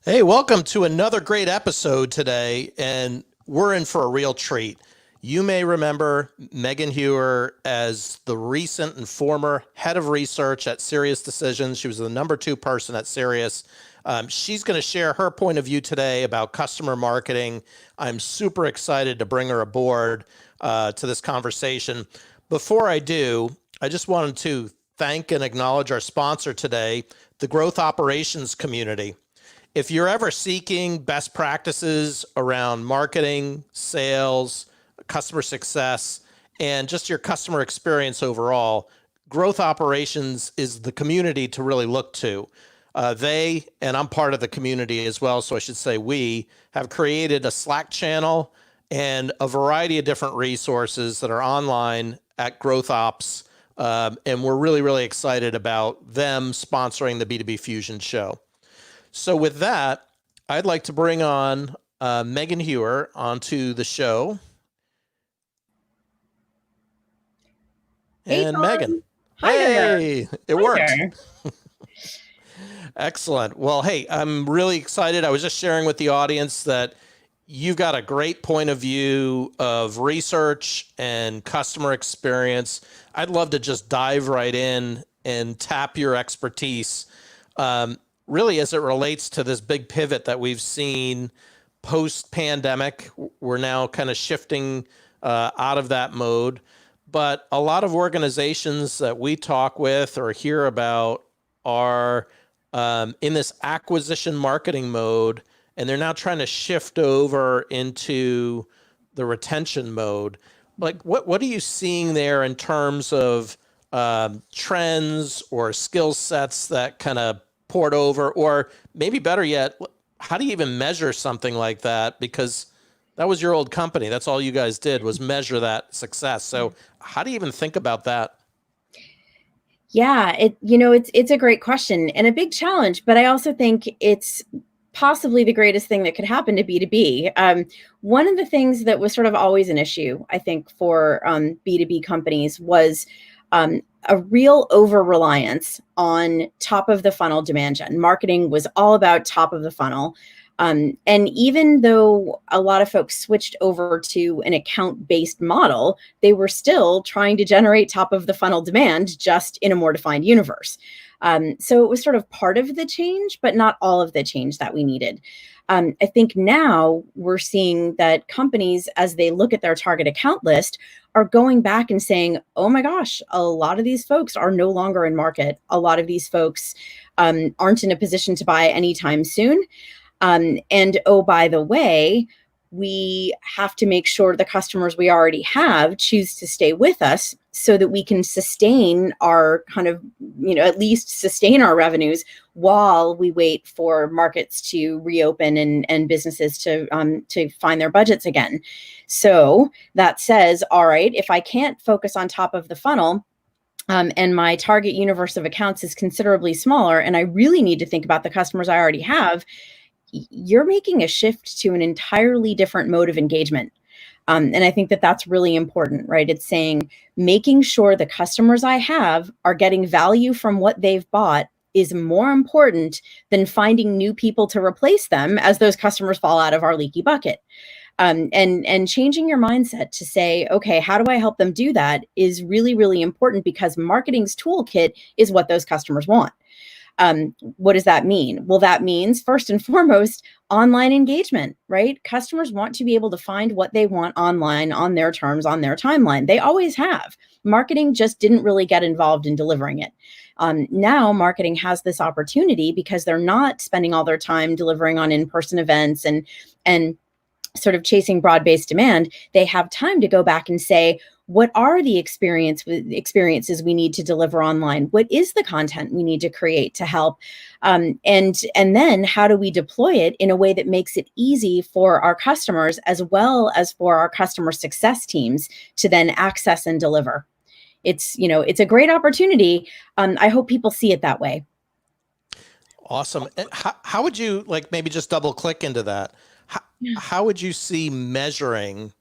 Hey, welcome to another great episode today, and we're in for a real treat. You may remember Megan Hewer as the recent and former head of research at Sirius Decisions. She was the number two person at Sirius. She's going to share her point of view today about customer marketing. I'm super excited to bring her aboard to this conversation. Before I do, I just wanted to thank and acknowledge our sponsor today, the Growth Operations Community. If you're ever seeking best practices around marketing, sales, customer success, and just your customer experience overall, Growth Operations is the community to really look to. And I'm part of the community as well, so I should say we, have created a Slack channel and a variety of different resources that are online at Growth Ops. And we're really, really excited about them sponsoring the B2B Fusion show. So with that, I'd like to bring on Megan Hewer onto the show. Hey, And Tom. Megan, Hi there. hey, it Hi worked. there. Excellent. Well, hey, I'm really excited. I was just sharing with the audience that you've got a great point of view of research and customer experience. I'd love to just dive right in and tap your expertise. Really, as it relates to this big pivot that we've seen post-pandemic, we're now kind of shifting out of that mode. But a lot of organizations that we talk with or hear about are in this acquisition marketing mode, and they're now trying to shift over into the retention mode. Like, what are you seeing there in terms of trends or skill sets that kind of poured over, or maybe better yet, how do you even measure something like that? Because that was your old company. That's all you guys did was measure that success. So how do you even think about that? Yeah, it's a great question and a big challenge, but I also think it's possibly the greatest thing that could happen to B2B. One of the things that was sort of always an issue, I think, for B2B companies was a real over reliance on top of the funnel demand gen. Marketing was all about top of the funnel. And even though a lot of folks switched over to an account-based model, they were still trying to generate top of the funnel demand, just in a more defined universe. So it was sort of part of the change, but not all of the change that we needed. I think now we're seeing that companies, as they look at their target account list, are going back and saying, oh my gosh, a lot of these folks are no longer in market. A lot of these folks aren't in a position to buy anytime soon. And oh, by the way, we have to make sure the customers we already have choose to stay with us so that we can sustain our kind of, at least sustain our revenues while we wait for markets to reopen and businesses to find their budgets again. So that says, all right, if I can't focus on top of the funnel, and my target universe of accounts is considerably smaller, and I really need to think about the customers I already have, you're making a shift to an entirely different mode of engagement. And I think that that's really important, right? It's saying making sure the customers I have are getting value from what they've bought is more important than finding new people to replace them as those customers fall out of our leaky bucket. And changing your mindset to say, okay, how do I help them do that is really, really important, because marketing's toolkit is what those customers want. What does that mean? Well, that means first and foremost, online engagement, right? Customers want to be able to find what they want online on their terms, on their timeline. They always have. Marketing just didn't really get involved in delivering it. Now marketing has this opportunity because they're not spending all their time delivering on in-person events and sort of chasing broad-based demand. They have time to go back and say, what are the experiences we need to deliver online? What is the content we need to create to help? And then how do we deploy it in a way that makes it easy for our customers as well as for our customer success teams to then access and deliver? It's a great opportunity. I hope people see it that way. Awesome. And how would you, like, maybe just double click into that? How would you see measuring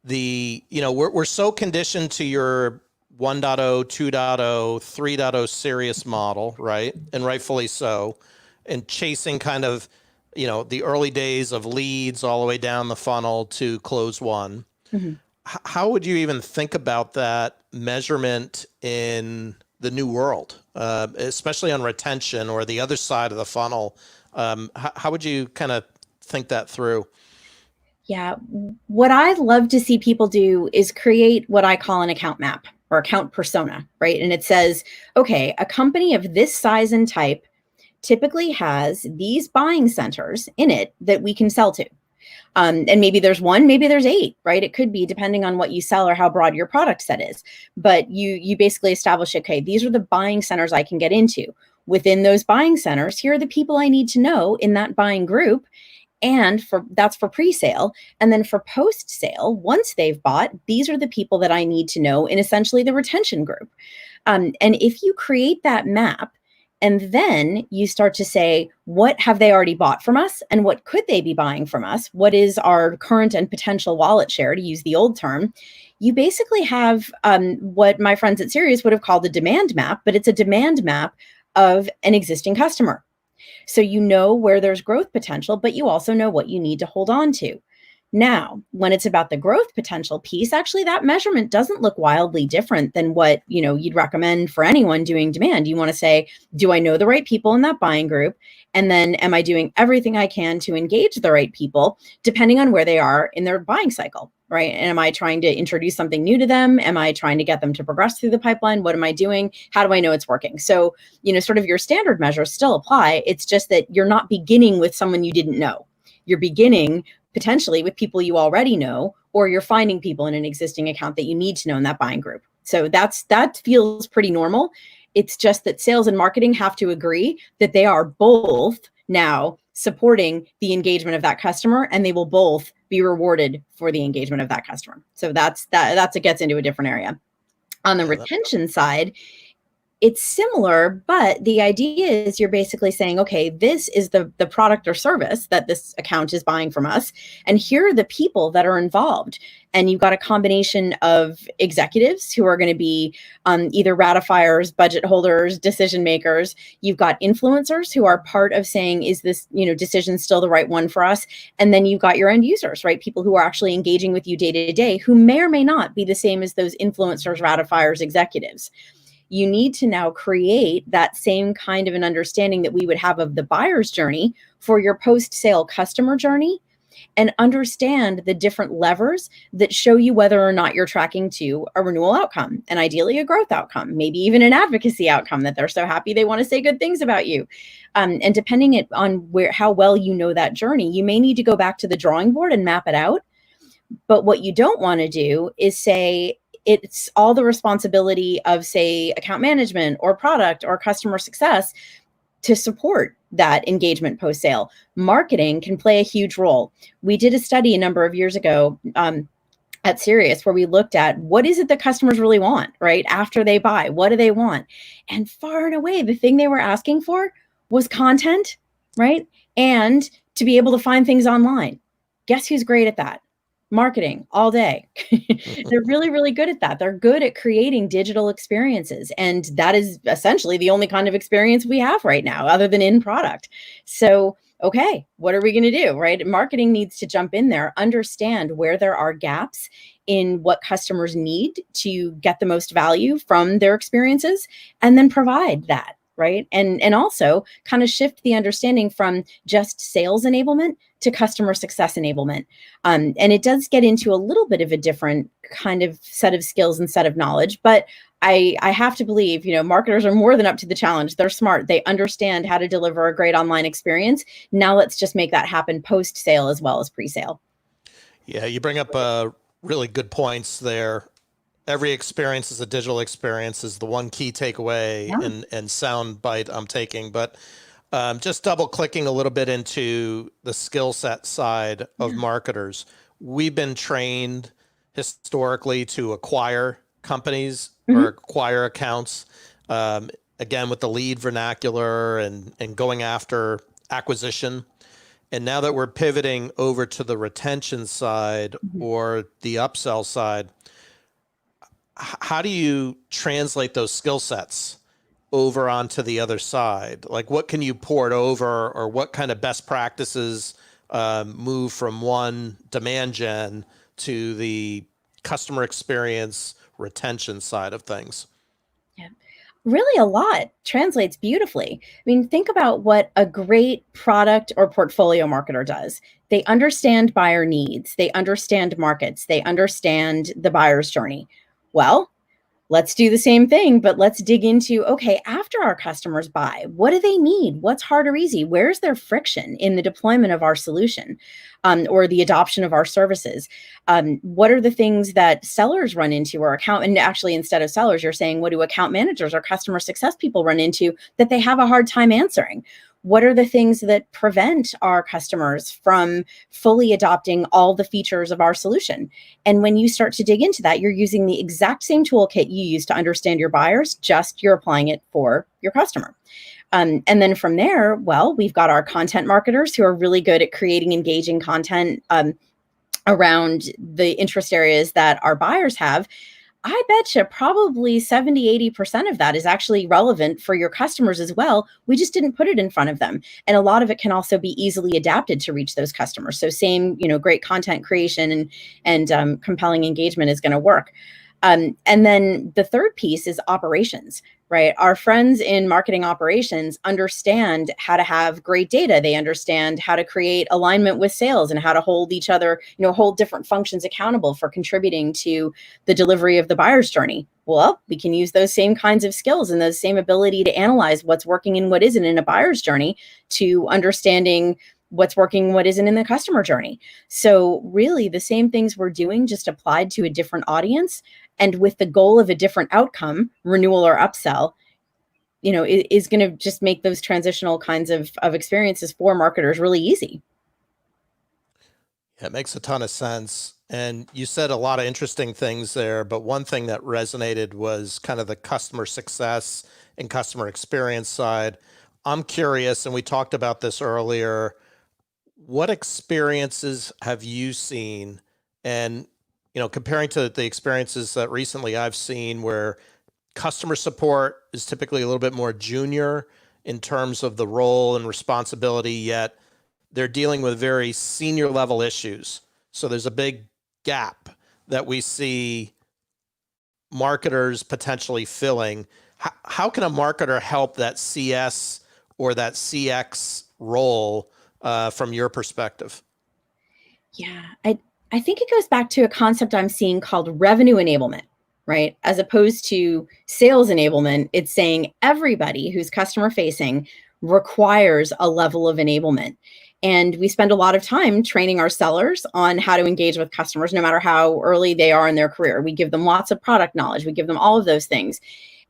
we're so conditioned to your 1.0, 2.0, 3.0 Sirius model, right? And rightfully so, and chasing kind of the early days of leads all the way down the funnel to close one. Mhm. How would you even think about that measurement in the new world, especially on retention or the other side of the funnel? How would you kind of think that through? Yeah. What I'd love to see people do is create what I call an account map or account persona, right? And it says, okay, a company of this size and type typically has these buying centers in it that we can sell to. And maybe there's one, maybe there's eight, right? It could be depending on what you sell or how broad your product set is. But you basically establish, okay, these are the buying centers I can get into. Within those buying centers, here are the people I need to know in that buying group. And for that's for pre-sale. And then for post-sale, once they've bought, these are the people that I need to know in essentially the retention group. And if you create that map, and then you start to say, what have they already bought from us? And what could they be buying from us? What is our current and potential wallet share, to use the old term? You basically have what my friends at Sirius would have called a demand map, but it's a demand map of an existing customer. So you know where there's growth potential, but you also know what you need to hold on to. Now, when it's about the growth potential piece, actually that measurement doesn't look wildly different than what, you'd recommend for anyone doing demand. You want to say, do I know the right people in that buying group? And then am I doing everything I can to engage the right people depending on where they are in their buying cycle, right? And am I trying to introduce something new to them? Am I trying to get them to progress through the pipeline? What am I doing? How do I know it's working? So, sort of your standard measures still apply. It's just that you're not beginning with someone you didn't know. You're beginning potentially with people you already know, or you're finding people in an existing account that you need to know in that buying group. So that feels pretty normal. It's just that sales and marketing have to agree that they are both now supporting the engagement of that customer, and they will both be rewarded for the engagement of that customer. So that's it gets into a different area. On the retention side, it's similar, but the idea is you're basically saying, okay, this is the product or service that this account is buying from us. And here are the people that are involved. And you've got a combination of executives who are going to be either ratifiers, budget holders, decision makers. You've got influencers who are part of saying, is this, decision still the right one for us? And then you've got your end users, right? People who are actually engaging with you day to day, who may or may not be the same as those influencers, ratifiers, executives. You need to now create that same kind of an understanding that we would have of the buyer's journey for your post-sale customer journey, and understand the different levers that show you whether or not you're tracking to a renewal outcome, and ideally a growth outcome, maybe even an advocacy outcome that they're so happy they want to say good things about you. And depending on how well you know that journey, you may need to go back to the drawing board and map it out. But what you don't want to do is say, it's all the responsibility of, say, account management or product or customer success to support that engagement post-sale. Marketing can play a huge role. We did a study a number of years ago at Sirius where we looked at what is it that customers really want, right? After they buy, what do they want? And far and away, the thing they were asking for was content, right? And to be able to find things online. Guess who's great at that? Marketing all day. They're really, really good at that. They're good at creating digital experiences. And that is essentially the only kind of experience we have right now, other than in product. So, okay, what are we going to do, right? Marketing needs to jump in there, understand where there are gaps in what customers need to get the most value from their experiences, and then provide that. Right. And also kind of shift the understanding from just sales enablement to customer success enablement. And it does get into a little bit of a different kind of set of skills and set of knowledge. But I have to believe, marketers are more than up to the challenge. They're smart. They understand how to deliver a great online experience. Now let's just make that happen post-sale as well as pre-sale. Yeah, you bring up really good points there. Every experience is a digital experience is the one key takeaway and sound bite I'm taking. But just double clicking a little bit into the skill set side of marketers. We've been trained historically to acquire companies or acquire accounts, again, with the lead vernacular and going after acquisition. And now that we're pivoting over to the retention side or the upsell side, how do you translate those skill sets over onto the other side? Like, what can you port over, or what kind of best practices move from one demand gen to the customer experience retention side of things? Yeah. Really, a lot translates beautifully. I mean, think about what a great product or portfolio marketer does. They understand buyer needs, they understand markets, they understand the buyer's journey. Well, let's do the same thing, but let's dig into, okay, after our customers buy, what do they need? What's hard or easy? Where's their friction in the deployment of our solution, or the adoption of our services? What are the things that sellers run into, or account, and actually instead of sellers, you're saying, what do account managers or customer success people run into that they have a hard time answering? What are the things that prevent our customers from fully adopting all the features of our solution? And when you start to dig into that, you're using the exact same toolkit you use to understand your buyers, just you're applying it for your customer. And then from there, well, we've got our content marketers who are really good at creating engaging content around the interest areas that our buyers have. I bet you probably 70, 80% of that is actually relevant for your customers as well. We just didn't put it in front of them. And a lot of it can also be easily adapted to reach those customers. So same, great content creation and compelling engagement is going to work. And then the third piece is operations, right? Our friends in marketing operations understand how to have great data. They understand how to create alignment with sales and how to hold each other, hold different functions accountable for contributing to the delivery of the buyer's journey. Well, we can use those same kinds of skills and the same ability to analyze what's working and what isn't in a buyer's journey to understanding what's working, what isn't in the customer journey. So really the same things we're doing, just applied to a different audience and with the goal of a different outcome, renewal or upsell, is going to just make those transitional kinds of experiences for marketers really easy. Yeah, it makes a ton of sense. And you said a lot of interesting things there, but one thing that resonated was kind of the customer success and customer experience side. I'm curious, and we talked about this earlier, what experiences have you seen? And, comparing to the experiences that recently I've seen where customer support is typically a little bit more junior in terms of the role and responsibility, yet they're dealing with very senior level issues. So there's a big gap that we see marketers potentially filling. How can a marketer help that CS or that CX role from your perspective? Yeah, I think it goes back to a concept I'm seeing called revenue enablement, right? As opposed to sales enablement, it's saying everybody who's customer facing requires a level of enablement. And we spend a lot of time training our sellers on how to engage with customers, no matter how early they are in their career. We give them lots of product knowledge. We give them all of those things.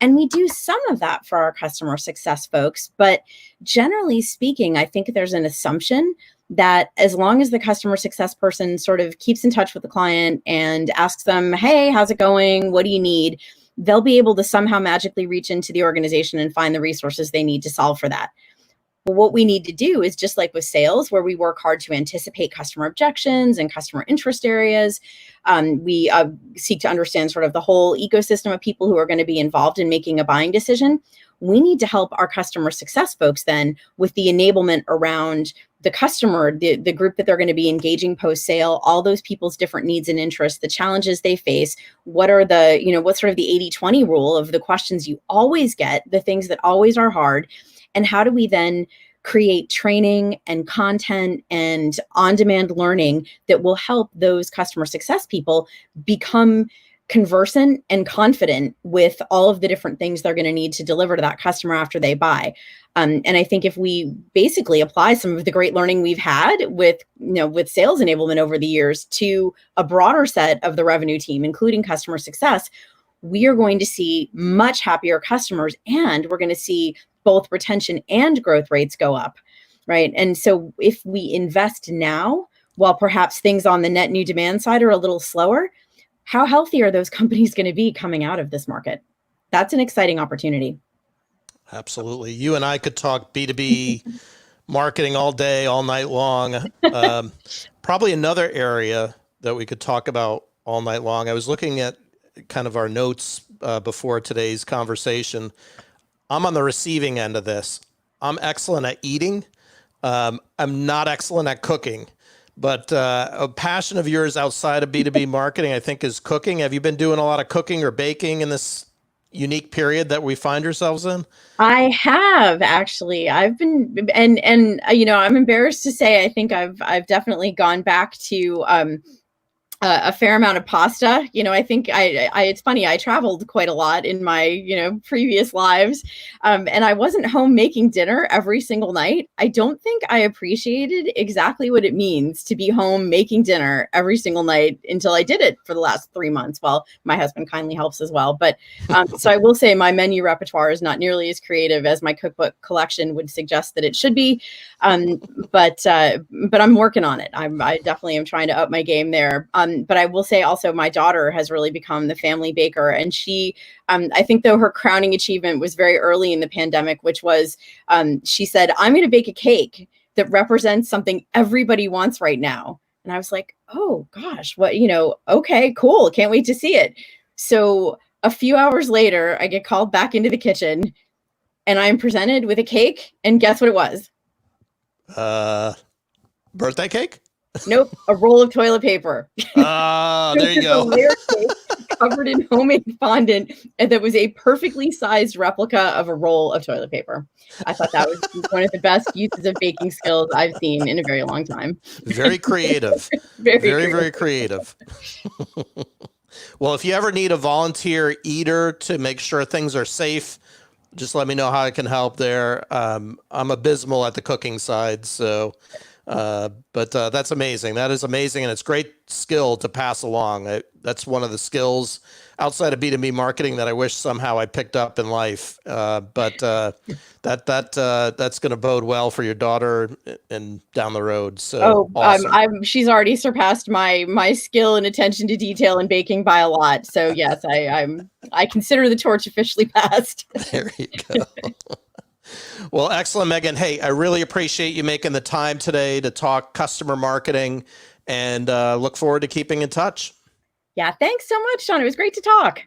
And we do some of that for our customer success folks. But generally speaking, I think there's an assumption that as long as the customer success person sort of keeps in touch with the client and asks them, hey, how's it going? What do you need? They'll be able to somehow magically reach into the organization and find the resources they need to solve for that. But what we need to do is just like with sales, where we work hard to anticipate customer objections and customer interest areas. We seek to understand sort of the whole ecosystem of people who are going to be involved in making a buying decision. We need to help our customer success folks then with the enablement around the customer, the group that they're going to be engaging post-sale, all those people's different needs and interests, the challenges they face, what are the, what's sort of the 80-20 rule of the questions you always get, the things that always are hard, and how do we then create training and content and on-demand learning that will help those customer success people become conversant and confident with all of the different things they're going to need to deliver to that customer after they buy. And I think if we basically apply some of the great learning we've had with sales enablement over the years to a broader set of the revenue team, including customer success, we are going to see much happier customers, and we're going to see both retention and growth rates go up, right? And so if we invest now, while perhaps things on the net new demand side are a little slower, how healthy are those companies going to be coming out of this market? That's an exciting opportunity. Absolutely. You and I could talk B2B marketing all day, all night long. Probably another area that we could talk about all night long. I was looking at kind of our notes before today's conversation. I'm on the receiving end of this. I'm excellent at eating. I'm not excellent at cooking, but a passion of yours outside of B2B marketing, I think, is cooking. Have you been doing a lot of cooking or baking in this unique period that we find ourselves in? I have actually. I've been, and I'm embarrassed to say, I think I've definitely gone back to a fair amount of pasta. I think it's funny. I traveled quite a lot in my, previous lives. And I wasn't home making dinner every single night. I don't think I appreciated exactly what it means to be home making dinner every single night until I did it for the last 3 months. Well, my husband kindly helps as well. But so I will say my menu repertoire is not nearly as creative as my cookbook collection would suggest that it should be. But I'm working on it. I definitely am trying to up my game there. But I will say also my daughter has really become the family baker, and she, I think though her crowning achievement was very early in the pandemic, which was, she said, "I'm going to bake a cake that represents something everybody wants right now." And I was like, "Oh gosh, what, okay, cool. Can't wait to see it." So a few hours later, I get called back into the kitchen and I'm presented with a cake, and guess what it was? Birthday cake? Nope, a roll of toilet paper. There you go. A layer cake covered in homemade fondant, and that was a perfectly sized replica of a roll of toilet paper. I thought that was one of the best uses of baking skills I've seen in a very long time. Very creative. Very creative. Well, if you ever need a volunteer eater to make sure things are safe, just let me know how I can help there. I'm abysmal at the cooking side, so but that's amazing. That is amazing, and it's great skill to pass along. That's one of the skills outside of B2B marketing that I wish somehow I picked up in life. But that's going to bode well for your daughter and down the road. So awesome. She's already surpassed my skill and attention to detail in baking by a lot. So yes, I consider the torch officially passed. There you go. Well, excellent, Megan. Hey, I really appreciate you making the time today to talk customer marketing, and look forward to keeping in touch. Yeah, thanks so much, Sean. It was great to talk.